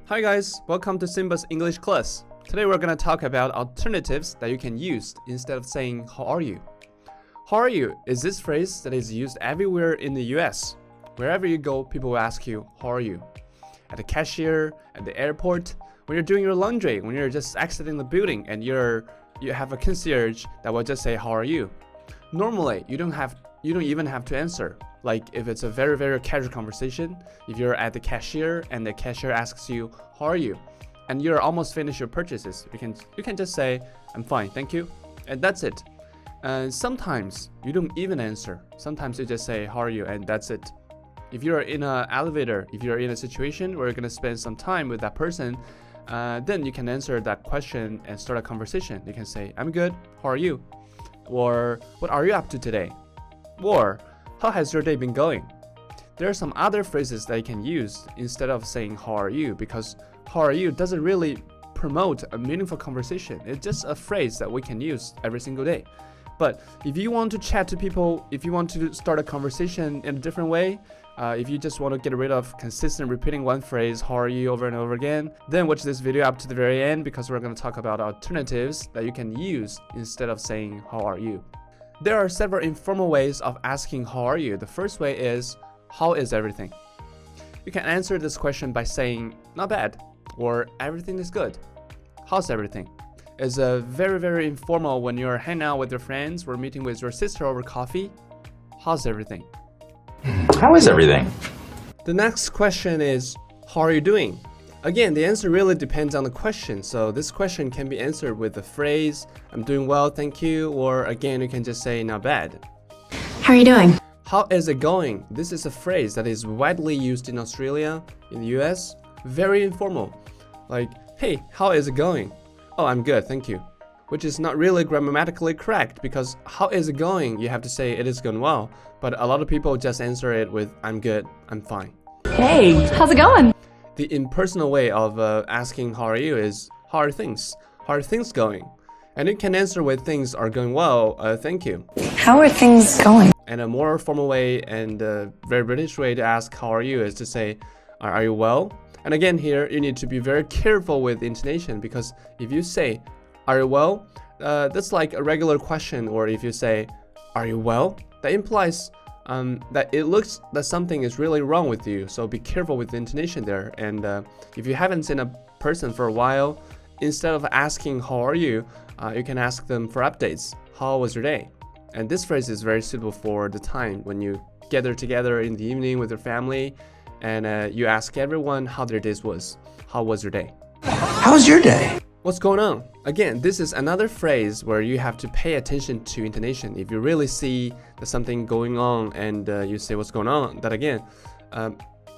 Hi guys, welcome to Simba's English class. Today we're going to talk about alternatives that you can use instead of saying how are you. How are you is this phrase that is used everywhere in the US. Wherever you go, people will ask you, how are you? At the cashier, at the airport, when you're doing your laundry, when you're just exiting the building and you have a concierge that will just say, how are you? Normally, you don't even have to answer. Like if it's a very, very casual conversation, if you're at the cashier and the cashier asks you, how are you? And you're almost finished your purchases, you can just say, I'm fine, thank you. And that's it. And sometimes you don't even answer. Sometimes you just say, how are you? And that's it. If you're in an elevator, if you're in a situation where you're going to spend some time with that person, then you can answer that question and start a conversation. You can say, I'm good, how are you? Or what are you up to today? Or how has your day been going? There are some other phrases that you can use instead of saying how are you, because how are you doesn't really promote a meaningful conversation. It's just a phrase that we can use every single day. But if you want to chat to people, if you want to start a conversation in a different way, if you just want to get rid of consistent repeating one phrase, how are you, over and over again, then watch this video up to the very end because we're going to talk about alternatives that you can use instead of saying how are you. There are several informal ways of asking how are you. The first way is, how is everything? You can answer this question by saying, not bad, or everything is good. How's everything? It's a very, very informal when you're hanging out with your friends or meeting with your sister over coffee. How's everything? How is everything? The next question is, how are you doing? Again, the answer really depends on the question. So this question can be answered with the phrase, I'm doing well, thank you. Or again, you can just say, not bad. How are you doing? How is it going? This is a phrase that is widely used in Australia, in the US. Very informal. Like, hey, how is it going? Oh, I'm good, thank you. Which is not really grammatically correct because how is it going? You have to say it is going well. But a lot of people just answer it with, I'm good, I'm fine. Hey, how's it going? The impersonal way of asking how are you is, how are things? How are things going? And you can answer with things are going well, thank you. How are things going? And a more formal way and very British way to ask how are you is to say, are you well? And again here, you need to be very careful with intonation because if you say, are you well? That's like a regular question. Or if you say, are you well? That implies that it looks that something is really wrong with you. So be careful with the intonation there. And if you haven't seen a person for a while, instead of asking how are you, you can ask them for updates. How was your day? And this phrase is very suitable for the time when you gather together in the evening with your family and you ask everyone how their day was. How was your day? How's your day? What's going on? Again, this is another phrase where you have to pay attention to intonation. If you really see there's something going on and you say what's going on, that again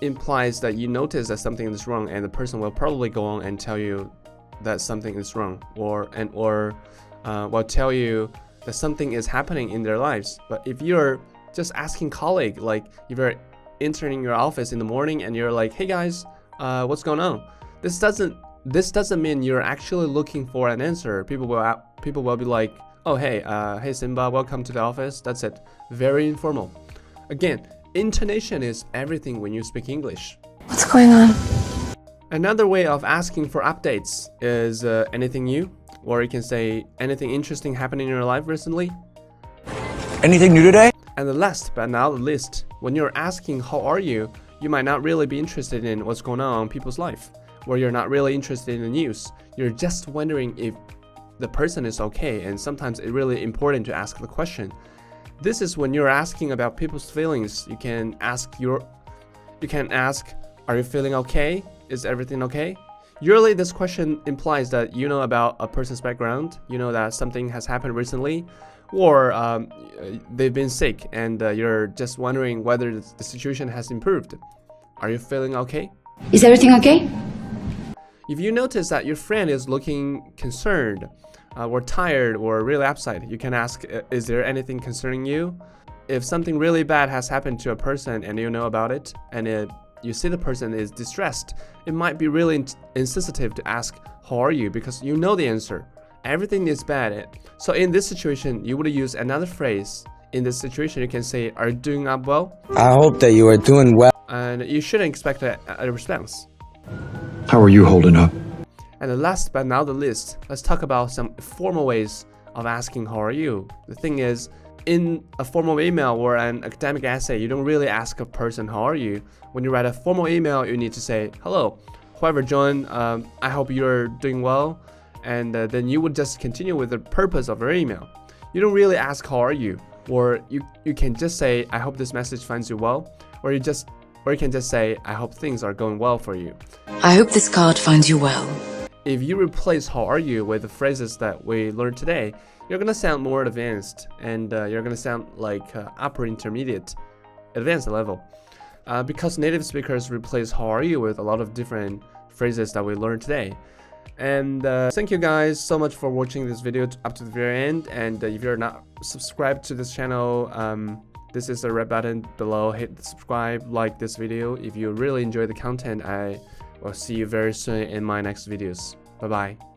implies that you notice that something is wrong and the person will probably go on and tell you that something is wrong or will tell you that something is happening in their lives. But if you're just asking colleague, like if you're entering your office in the morning and you're like, hey guys, what's going on? This doesn't mean you're actually looking for an answer. People will be like, oh hey Simba, welcome to the office. That's it. Very informal. Again, intonation is everything when you speak English. What's going on? Another way of asking for updates is anything new, or you can say anything interesting happening in your life recently. Anything new today? And the last but not the least, when you're asking how are you, you might not really be interested in what's going on in people's life. Where you're not really interested in the news, you're just wondering if the person is okay, and sometimes it's really important to ask the question. This is when you're asking about people's feelings. You can ask, are you feeling okay? Is everything okay? Usually this question implies that you know about a person's background, you know that something has happened recently, or they've been sick and you're just wondering whether the situation has improved. Are you feeling okay? Is everything okay? If you notice that your friend is looking concerned or tired or really upset, you can ask, is there anything concerning you? If something really bad has happened to a person and you know about it, and you see the person is distressed, it might be really insensitive to ask, how are you? Because you know the answer. Everything is bad. So in this situation, you would use another phrase. In this situation, you can say, are you doing up well? I hope that you are doing well. And you shouldn't expect a response. How are you holding up? And last but not the least, let's talk about some formal ways of asking how are you. The thing is, in a formal email or an academic essay, you don't really ask a person how are you. When you write a formal email, you need to say hello. However, John, I hope you're doing well, and then you would just continue with the purpose of your email. You don't really ask how are you, or you can just say I hope this message finds you well, or you can just say I hope things are going well for you. I hope this card finds you well. If you replace how are you with the phrases that we learned today, you're gonna sound more advanced, and you're gonna sound like upper intermediate, advanced level. Because native speakers replace how are you with a lot of different phrases that we learned today. And thank you guys so much for watching this video up to the very end. And if you're not subscribed to this channel, this is the red button below. Hit the subscribe, like this video. If you really enjoy the content, I will see you very soon in my next videos. Bye bye.